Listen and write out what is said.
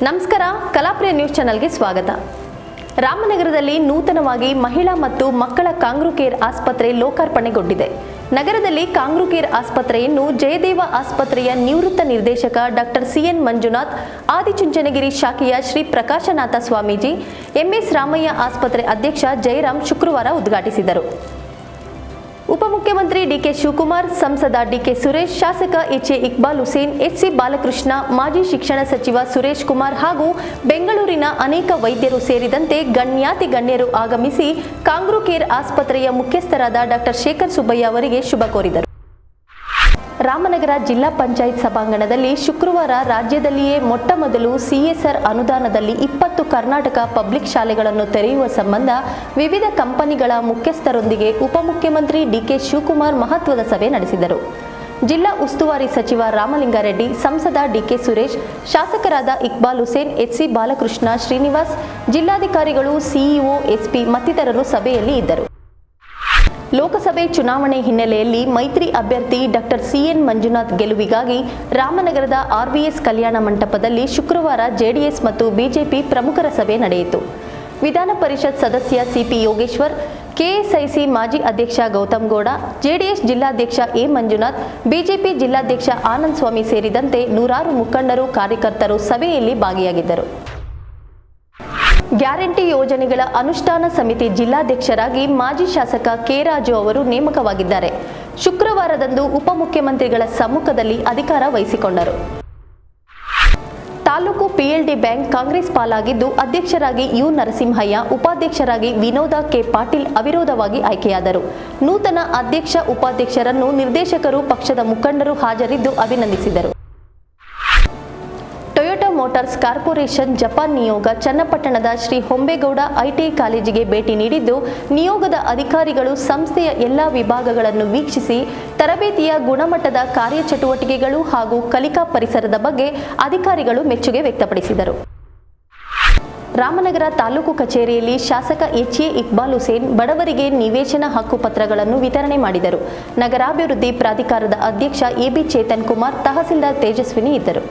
ನಮಸ್ಕಾರ, ಕಲಾಪ್ರಿಯ ನ್ಯೂಸ್ ಚಾನೆಲ್ಗೆ ಸ್ವಾಗತ. ರಾಮನಗರದಲ್ಲಿ ನೂತನವಾಗಿ ಮಹಿಳಾ ಮತ್ತು ಮಕ್ಕಳ ಕಾಂಗ್ರೂ ಕೇರ್ ಆಸ್ಪತ್ರೆ ಲೋಕಾರ್ಪಣೆಗೊಂಡಿದೆ. ನಗರದಲ್ಲಿ ಕಾಂಗ್ರೂ ಕೇರ್ ಆಸ್ಪತ್ರೆಯನ್ನು ಜಯದೇವ ಆಸ್ಪತ್ರೆಯ ನಿವೃತ್ತ ನಿರ್ದೇಶಕ ಡಾಕ್ಟರ್ ಸಿಎನ್ ಮಂಜುನಾಥ್, ಆದಿಚುಂಚನಗಿರಿ ಶಾಖೆಯ ಶ್ರೀ ಪ್ರಕಾಶನಾಥ ಸ್ವಾಮೀಜಿ, ಎಂಎಸ್ ರಾಮಯ್ಯ ಆಸ್ಪತ್ರೆ ಅಧ್ಯಕ್ಷ ಜಯರಾಮ್ ಶುಕ್ರವಾರ ಉದ್ಘಾಟಿಸಿದರು. ಉಪಮುಖ್ಯಮಂತ್ರಿ ಡಿಕೆ ಶಿವಕುಮಾರ್, ಸಂಸದ ಡಿಕೆ ಸುರೇಶ್, ಶಾಸಕ ಎಚ್ಎ ಇಕ್ಬಾಲ್ ಹುಸೇನ್, ಎಚ್ಸಿ ಬಾಲಕೃಷ್ಣ, ಮಾಜಿ ಶಿಕ್ಷಣ ಸಚಿವ ಸುರೇಶ್ ಕುಮಾರ್ ಹಾಗೂ ಬೆಂಗಳೂರಿನ ಅನೇಕ ವೈದ್ಯರು ಸೇರಿದಂತೆ ಗಣ್ಯಾತಿ ಗಣ್ಯರು ಆಗಮಿಸಿ ಕಾಂಗ್ರೂ ಕೇರ್ ಆಸ್ಪತ್ರೆಯ ಮುಖ್ಯಸ್ಥರಾದ ಡಾಕ್ಟರ್ ಶೇಖರ್ ಸುಬ್ಬಯ್ಯ ಅವರಿಗೆ ಶುಭ ಕೋರಿದರು. ರಾಮನಗರ ಜಿಲ್ಲಾ ಪಂಚಾಯತ್ ಸಭಾಂಗಣದಲ್ಲಿ ಶುಕ್ರವಾರ ರಾಜ್ಯದಲ್ಲಿಯೇ ಮೊಟ್ಟಮೊದಲು ಸಿಎಸ್ಆರ್ ಅನುದಾನದಲ್ಲಿ 20 ಕರ್ನಾಟಕ ಪಬ್ಲಿಕ್ ಶಾಲೆಗಳನ್ನು ತೆರೆಯುವ ಸಂಬಂಧ ವಿವಿಧ ಕಂಪನಿಗಳ ಮುಖ್ಯಸ್ಥರೊಂದಿಗೆ ಉಪಮುಖ್ಯಮಂತ್ರಿ ಡಿಕೆ ಶಿವಕುಮಾರ್ ಮಹತ್ವದ ಸಭೆ ನಡೆಸಿದರು. ಜಿಲ್ಲಾ ಉಸ್ತುವಾರಿ ಸಚಿವ ರಾಮಲಿಂಗಾರೆಡ್ಡಿ, ಸಂಸದ ಡಿಕೆ ಸುರೇಶ್, ಶಾಸಕರಾದ ಇಕ್ಬಾಲ್ ಹುಸೇನ್, ಎಚ್ಸಿ ಬಾಲಕೃಷ್ಣ, ಶ್ರೀನಿವಾಸ್, ಜಿಲ್ಲಾಧಿಕಾರಿಗಳು, ಸಿಇಒ, ಎಸ್ಪಿ ಮತ್ತಿತರರು ಸಭೆಯಲ್ಲಿ ಇದ್ದರು. ಲೋಕಸಭೆ ಚುನಾವಣೆ ಹಿನ್ನೆಲೆಯಲ್ಲಿ ಮೈತ್ರಿ ಅಭ್ಯರ್ಥಿ ಡಾಕ್ಟರ್ ಸಿಎನ್ ಮಂಜುನಾಥ್ ಗೆಲುವಿಗಾಗಿ ರಾಮನಗರದ ಆರ್ವಿಎಸ್ ಕಲ್ಯಾಣ ಮಂಟಪದಲ್ಲಿ ಶುಕ್ರವಾರ ಜೆಡಿಎಸ್ ಮತ್ತು ಬಿಜೆಪಿ ಪ್ರಮುಖರ ಸಭೆ ನಡೆಯಿತು. ವಿಧಾನ ಪರಿಷತ್ ಸದಸ್ಯ ಸಿಪಿ ಯೋಗೇಶ್ವರ್, ಕೆಎಸ್ಐಸಿ ಮಾಜಿ ಅಧ್ಯಕ್ಷ ಗೌತಮ್ ಗೌಡ, ಜೆಡಿಎಸ್ ಜಿಲ್ಲಾಧ್ಯಕ್ಷ ಎ ಮಂಜುನಾಥ್, ಬಿಜೆಪಿ ಜಿಲ್ಲಾಧ್ಯಕ್ಷ ಆನಂದ್ ಸ್ವಾಮಿ ಸೇರಿದಂತೆ ನೂರಾರು ಮುಖಂಡರು, ಕಾರ್ಯಕರ್ತರು ಸಭೆಯಲ್ಲಿ ಭಾಗಿಯಾಗಿದ್ದರು. ಗ್ಯಾರಂಟಿ ಯೋಜನೆಗಳ ಅನುಷ್ಠಾನ ಸಮಿತಿ ಜಿಲ್ಲಾಧ್ಯಕ್ಷರಾಗಿ ಮಾಜಿ ಶಾಸಕ ಕೆ ರಾಜು ಅವರು ನೇಮಕವಾಗಿದ್ದಾರೆ. ಶುಕ್ರವಾರದಂದು ಉಪಮುಖ್ಯಮಂತ್ರಿಗಳ ಸಮ್ಮುಖದಲ್ಲಿ ಅಧಿಕಾರ ವಹಿಸಿಕೊಂಡರು. ತಾಲೂಕು ಪಿಎಲ್ಡಿ ಬ್ಯಾಂಕ್ ಕಾಂಗ್ರೆಸ್ ಪಾಲಾಗಿದ್ದು, ಅಧ್ಯಕ್ಷರಾಗಿ ಯು ನರಸಿಂಹಯ್ಯ, ಉಪಾಧ್ಯಕ್ಷರಾಗಿ ವಿನೋದ ಕೆ ಪಾಟೀಲ್ ಅವಿರೋಧವಾಗಿ ಆಯ್ಕೆಯಾದರು. ನೂತನ ಅಧ್ಯಕ್ಷ, ಉಪಾಧ್ಯಕ್ಷರನ್ನು ನಿರ್ದೇಶಕರು, ಪಕ್ಷದ ಮುಖಂಡರು ಹಾಜರಿದ್ದು ಅಭಿನಂದಿಸಿದರು. ಟೊಯೋಟಾ ಮೋಟಾರ್ಸ್ ಕಾರ್ಪೊರೇಷನ್ ಜಪಾನ್ ನಿಯೋಗ ಚನ್ನಪಟ್ಟಣದ ಶ್ರೀ ಹೊಂಬೇಗೌಡ ಐಟಿಐ ಕಾಲೇಜಿಗೆ ಭೇಟಿ ನೀಡಿದ್ದು, ನಿಯೋಗದ ಅಧಿಕಾರಿಗಳು ಸಂಸ್ಥೆಯ ಎಲ್ಲಾ ವಿಭಾಗಗಳನ್ನು ವೀಕ್ಷಿಸಿ ತರಬೇತಿಯ ಗುಣಮಟ್ಟದ ಕಾರ್ಯಚಟುವಟಿಕೆಗಳು ಹಾಗೂ ಕಲಿಕಾ ಪರಿಸರದ ಬಗ್ಗೆ ಅಧಿಕಾರಿಗಳು ಮೆಚ್ಚುಗೆ ವ್ಯಕ್ತಪಡಿಸಿದರು. ರಾಮನಗರ ತಾಲೂಕು ಕಚೇರಿಯಲ್ಲಿ ಶಾಸಕ ಎಚ್ಎ ಇಕ್ಬಾಲ್ ಹುಸೇನ್ ಬಡವರಿಗೆ ನಿವೇಶನ ಹಕ್ಕು ಪತ್ರಗಳನ್ನು ವಿತರಣೆ ಮಾಡಿದರು. ನಗರಾಭಿವೃದ್ಧಿ ಪ್ರಾಧಿಕಾರದ ಅಧ್ಯಕ್ಷ ಎಬಿ ಚೇತನ್ ಕುಮಾರ್, ತಹಸೀಲ್ದಾರ್ ತೇಜಸ್ವಿನಿ ಇದ್ದರು.